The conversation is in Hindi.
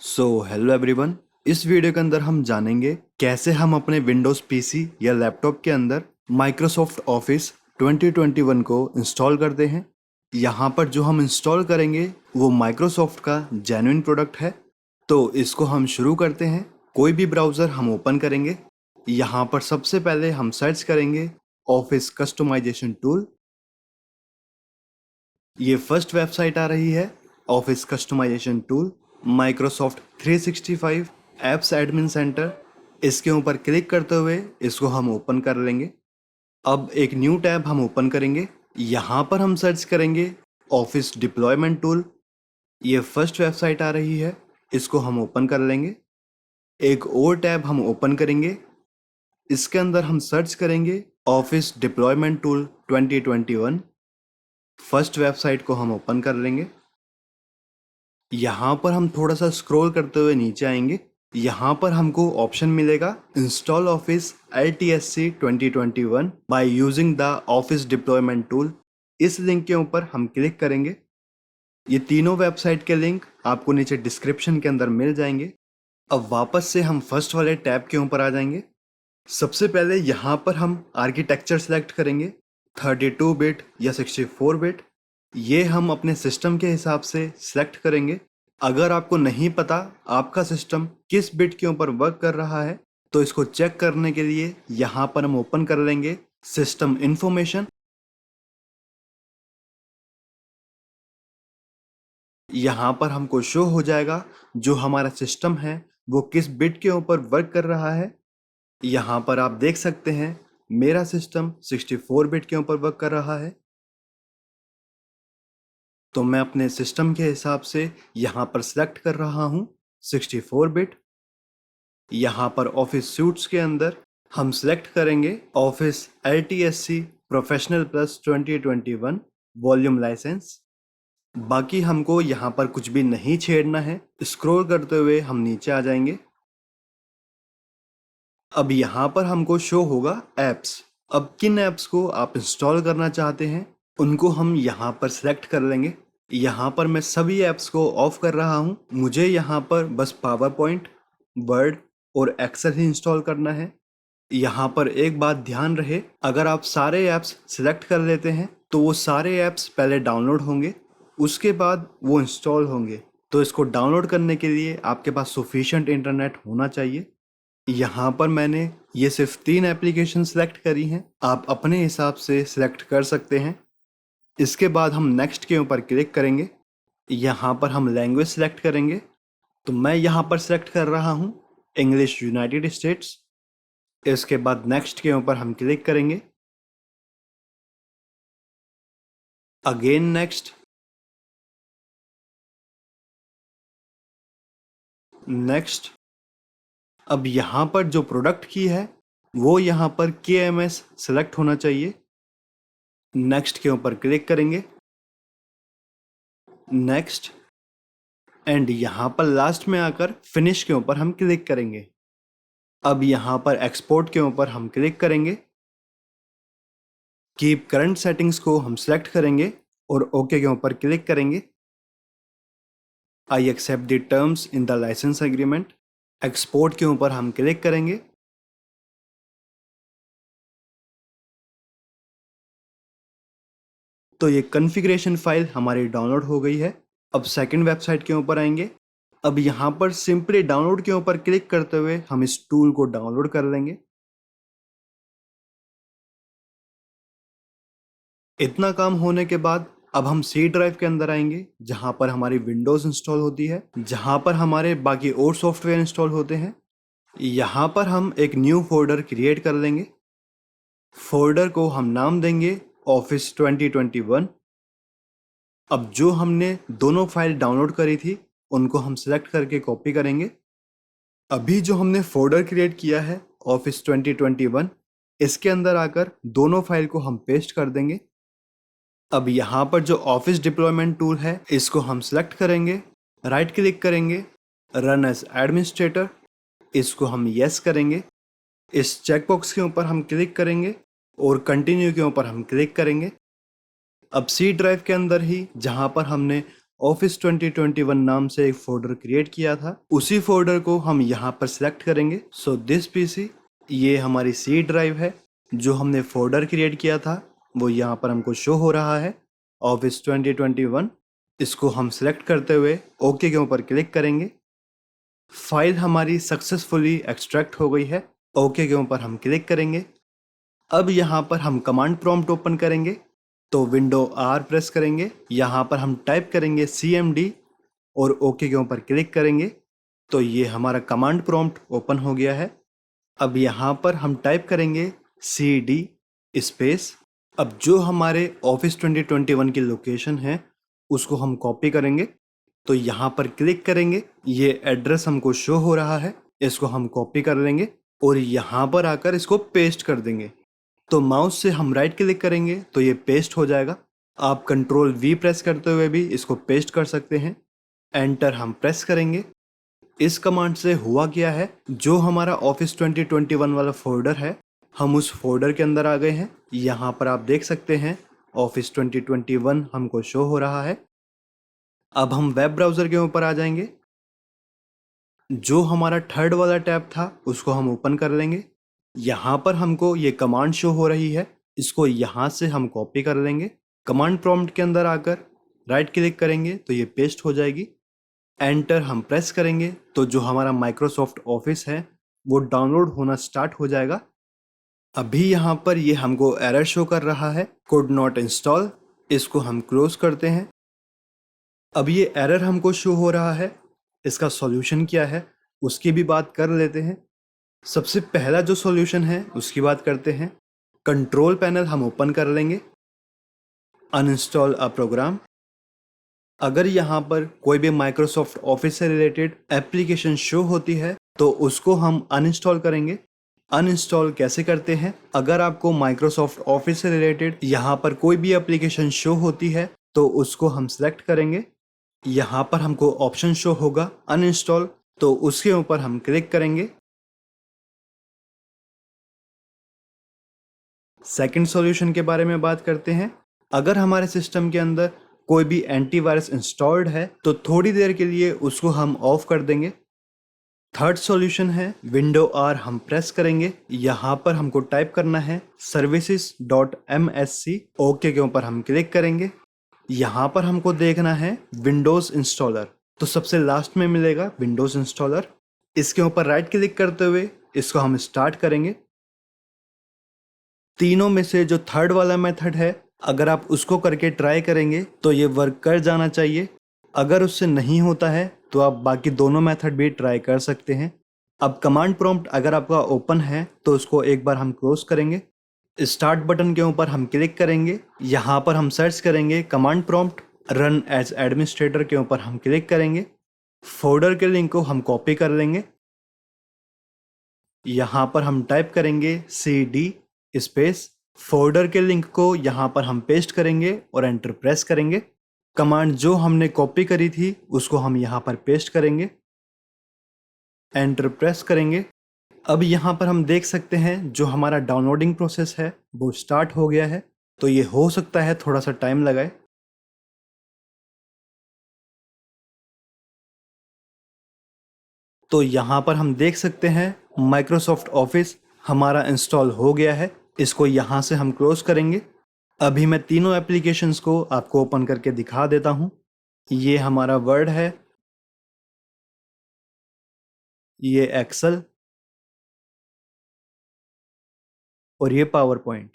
Hello everyone. इस वीडियो के अंदर हम जानेंगे कैसे हम अपने विंडोज़ पीसी या लैपटॉप के अंदर माइक्रोसॉफ्ट ऑफिस 2021 को इंस्टॉल करते हैं। यहाँ पर जो हम इंस्टॉल करेंगे वो माइक्रोसॉफ्ट का जेन्युइन प्रोडक्ट है। तो इसको हम शुरू करते हैं। कोई भी ब्राउज़र हम ओपन करेंगे। यहाँ पर सबसे पहले हम सर्च करेंगे ऑफिस कस्टमाइजेशन टूल। ये फर्स्ट वेबसाइट आ रही है, office customization tool Microsoft 365 apps admin center. इसके ऊपर क्लिक करते हुए इसको हम ओपन कर लेंगे। अब एक न्यू टैब हम ओपन करेंगे। यहाँ पर हम सर्च करेंगे ऑफिस डिप्लॉयमेंट टूल। ये फर्स्ट वेबसाइट आ रही है, इसको हम ओपन कर लेंगे। एक और टैब हम ओपन करेंगे। इसके अंदर हम सर्च करेंगे office deployment tool 2021। First website को हम ओपन कर लेंगे। यहाँ पर हम थोड़ा सा स्क्रॉल करते हुए नीचे आएंगे। यहाँ पर हमको ऑप्शन मिलेगा install office LTSC 2021 by using the office deployment tool. इस लिंक के ऊपर हम क्लिक करेंगे। ये तीनों वेबसाइट के लिंक आपको नीचे डिस्क्रिप्शन के अंदर मिल जाएंगे। अब वापस से हम फर्स्ट वाले टैब के ऊपर आ जाएंगे। सबसे पहले यहाँ पर हम आर्किटेक्चर सेलेक्ट करेंगे, 32 बिट या 64 बिट। ये हम अपने सिस्टम के हिसाब से सिलेक्ट करेंगे। अगर आपको नहीं पता आपका सिस्टम किस बिट के ऊपर वर्क कर रहा है तो इसको चेक करने के लिए यहाँ पर हम ओपन कर लेंगे सिस्टम इंफॉर्मेशन। यहाँ पर हमको शो हो जाएगा जो हमारा सिस्टम है वो किस बिट के ऊपर वर्क कर रहा है। यहाँ पर आप देख सकते हैं मेरा सिस्टम 64 बिट के ऊपर वर्क कर रहा है। तो मैं अपने सिस्टम के हिसाब से यहाँ पर सिलेक्ट कर रहा हूँ 64 बिट। यहाँ पर ऑफिस सूट्स के अंदर हम सिलेक्ट करेंगे office LTSC professional plus 2021 volume license. बाकी हमको यहाँ पर कुछ भी नहीं छेड़ना है। स्क्रॉल करते हुए हम नीचे आ जाएंगे। अब यहाँ पर हमको शो होगा एप्स। अब किन एप्स को आप इंस्टॉल करना चाहते हैं उनको हम यहाँ पर सिलेक्ट कर लेंगे। यहाँ पर मैं सभी ऐप्स को ऑफ कर रहा हूँ। मुझे यहाँ पर बस पावर पॉइंट, वर्ड और एक्सेल ही इंस्टॉल करना है। यहाँ पर एक बात ध्यान रहे, अगर आप सारे ऐप्स सिलेक्ट कर लेते हैं तो वो सारे ऐप्स पहले डाउनलोड होंगे, उसके बाद वो इंस्टॉल होंगे। तो इसको डाउनलोड करने के लिए आपके पास सफिशिएंट इंटरनेट होना चाहिए। यहाँ पर मैंने ये सिर्फ 3 एप्लीकेशन सेलेक्ट करी हैं, आप अपने हिसाब से सिलेक्ट कर सकते हैं। इसके बाद हम नेक्स्ट के ऊपर क्लिक करेंगे। यहाँ पर हम लैंग्वेज सेलेक्ट करेंगे। तो मैं यहाँ पर सेलेक्ट कर रहा हूँ इंग्लिश यूनाइटेड स्टेट्स। इसके बाद नेक्स्ट के ऊपर हम क्लिक करेंगे। Again next, next. अब यहाँ पर जो प्रोडक्ट की है वो यहाँ पर KMS सेलेक्ट होना चाहिए। नेक्स्ट के ऊपर क्लिक करेंगे, नेक्स्ट। एंड यहाँ पर लास्ट में आकर फिनिश के ऊपर हम क्लिक करेंगे। अब यहाँ पर एक्सपोर्ट के ऊपर हम क्लिक करेंगे। कीप करंट सेटिंग्स को हम सेलेक्ट करेंगे और ओके के ऊपर क्लिक करेंगे। I accept the terms in the license agreement. Export के ऊपर हम क्लिक करेंगे। तो ये कॉन्फ़िगरेशन फाइल हमारी डाउनलोड हो गई है। अब सेकंड वेबसाइट के ऊपर आएंगे। अब यहाँ पर सिंपली डाउनलोड के ऊपर क्लिक करते हुए हम इस टूल को डाउनलोड कर लेंगे। इतना काम होने के बाद अब हम C ड्राइव के अंदर आएंगे जहाँ पर हमारी विंडोज़ इंस्टॉल होती है, जहाँ पर हमारे बाकी और सॉफ्टवेयर इंस्टॉल होते हैं। यहाँ पर हम एक न्यू फोल्डर क्रिएट कर लेंगे। फोल्डर को हम नाम देंगे ऑफिस 2021। अब जो हमने दोनों फाइल डाउनलोड करी थी उनको हम सिलेक्ट करके कॉपी करेंगे। अभी जो हमने फोल्डर क्रिएट किया है ऑफिस 2021, इसके अंदर आकर दोनों फाइल को हम पेस्ट कर देंगे। अब यहाँ पर जो ऑफिस डिप्लॉयमेंट टूल है इसको हम सिलेक्ट करेंगे, राइट क्लिक करेंगे, रन एज एडमिनिस्ट्रेटर, इसको हम यस करेंगे। इस चेकबॉक्स के ऊपर हम क्लिक करेंगे और कंटिन्यू के ऊपर हम क्लिक करेंगे। अब C ड्राइव के अंदर ही जहाँ पर हमने ऑफिस 2021 नाम से एक फोल्डर क्रिएट किया था, उसी फोल्डर को हम यहाँ पर सिलेक्ट करेंगे। सो दिस पीसी, ये हमारी सी ड्राइव है। जो हमने फोल्डर क्रिएट किया था वो यहाँ पर हमको शो हो रहा है, ऑफिस 2021। इसको हम सिलेक्ट करते हुए ओके के ऊपर क्लिक करेंगे। फाइल हमारी सक्सेसफुली एक्सट्रैक्ट हो गई है। ओके के ऊपर हम क्लिक करेंगे। अब यहाँ पर हम कमांड प्रॉम्प्ट ओपन करेंगे, तो विंडो आर प्रेस करेंगे। यहाँ पर हम टाइप करेंगे CMD और ओके के ऊपर क्लिक करेंगे, तो ये हमारा कमांड प्रॉम्प्ट ओपन हो गया है। अब यहाँ पर हम टाइप करेंगे CD स्पेस। अब जो हमारे ऑफिस 2021 की लोकेशन है उसको हम कॉपी करेंगे, तो यहाँ पर क्लिक करेंगे। ये एड्रेस हमको शो हो रहा है, इसको हम कॉपी कर लेंगे और यहाँ पर आकर इसको पेस्ट कर देंगे। तो माउस से हम राइट क्लिक करेंगे तो ये पेस्ट हो जाएगा। आप कंट्रोल V प्रेस करते हुए भी इसको पेस्ट कर सकते हैं। एंटर हम प्रेस करेंगे। इस कमांड से हुआ क्या है, जो हमारा ऑफिस 2021 वाला फोल्डर है, हम उस फोल्डर के अंदर आ गए हैं। यहाँ पर आप देख सकते हैं ऑफिस 2021 हमको शो हो रहा है। अब हम वेब ब्राउज़र के ऊपर आ जाएंगे। जो हमारा थर्ड वाला टैब था उसको हम ओपन कर लेंगे। यहाँ पर हमको ये कमांड शो हो रही है, इसको यहाँ से हम कॉपी कर लेंगे। कमांड प्रॉम्प्ट के अंदर आकर राइट क्लिक करेंगे तो ये पेस्ट हो जाएगी। एंटर हम प्रेस करेंगे तो जो हमारा माइक्रोसॉफ्ट ऑफिस है वो डाउनलोड होना स्टार्ट हो जाएगा। अभी यहाँ पर ये हमको एरर शो कर रहा है, कुड नॉट इंस्टॉल। इसको हम क्लोज करते हैं। अब ये एरर हमको शो हो रहा है, इसका सॉल्यूशन क्या है उसकी भी बात कर लेते हैं। सबसे पहला जो सॉल्यूशन है उसकी बात करते हैं। कंट्रोल पैनल हम ओपन कर लेंगे। अनइंस्टॉल अ प्रोग्राम। अगर यहाँ पर कोई भी माइक्रोसॉफ्ट ऑफिस से रिलेटेड एप्लीकेशन शो होती है तो उसको हम अनइंस्टॉल करेंगे। अनइंस्टॉल कैसे करते हैं, अगर आपको माइक्रोसॉफ्ट ऑफिस से रिलेटेड यहाँ पर कोई भी एप्लीकेशन शो होती है तो उसको हम सिलेक्ट करेंगे। यहाँ पर हमको ऑप्शन शो होगा अनइंस्टॉल, तो उसके ऊपर हम क्लिक करेंगे। सेकंड सॉल्यूशन के बारे में बात करते हैं। अगर हमारे सिस्टम के अंदर कोई भी एंटीवायरस इंस्टॉल्ड है तो थोड़ी देर के लिए उसको हम ऑफ कर देंगे। थर्ड सॉल्यूशन है विंडो आर हम प्रेस करेंगे। यहाँ पर हमको टाइप करना है services.msc। ओके के ऊपर हम क्लिक करेंगे। यहाँ पर हमको देखना है विंडोज इंस्टॉलर, तो सबसे लास्ट में मिलेगा विंडोज इंस्टॉलर। इसके ऊपर राइट क्लिक करते हुए इसको हम स्टार्ट करेंगे। तीनों में से जो थर्ड वाला मेथड है, अगर आप उसको करके ट्राई करेंगे तो ये वर्क कर जाना चाहिए। अगर उससे नहीं होता है तो आप बाकी दोनों मेथड भी ट्राई कर सकते हैं। अब कमांड प्रॉम्प्ट अगर आपका ओपन है तो उसको एक बार हम क्लोज करेंगे। स्टार्ट बटन के ऊपर हम क्लिक करेंगे। यहाँ पर हम सर्च करेंगे command prompt. Run as administrator के ऊपर हम क्लिक करेंगे। फोल्डर के लिंक को हम कॉपी कर लेंगे। यहाँ पर हम टाइप करेंगे CD स्पेस। फोल्डर के लिंक को यहाँ पर हम पेस्ट करेंगे और एंटर प्रेस करेंगे। कमांड जो हमने कॉपी करी थी उसको हम यहाँ पर पेस्ट करेंगे, एंटर प्रेस करेंगे। अब यहाँ पर हम देख सकते हैं जो हमारा डाउनलोडिंग प्रोसेस है वो स्टार्ट हो गया है, तो ये हो सकता है थोड़ा सा टाइम लगाए। तो यहाँ पर हम देख सकते हैं माइक्रोसॉफ्ट ऑफिस हमारा इंस्टॉल हो गया है। इसको यहाँ से हम क्लोज करेंगे। अभी मैं तीनों एप्लीकेशंस को आपको ओपन करके दिखा देता हूँ। ये हमारा वर्ड है, ये एक्सेल और ये पावर पॉइंट।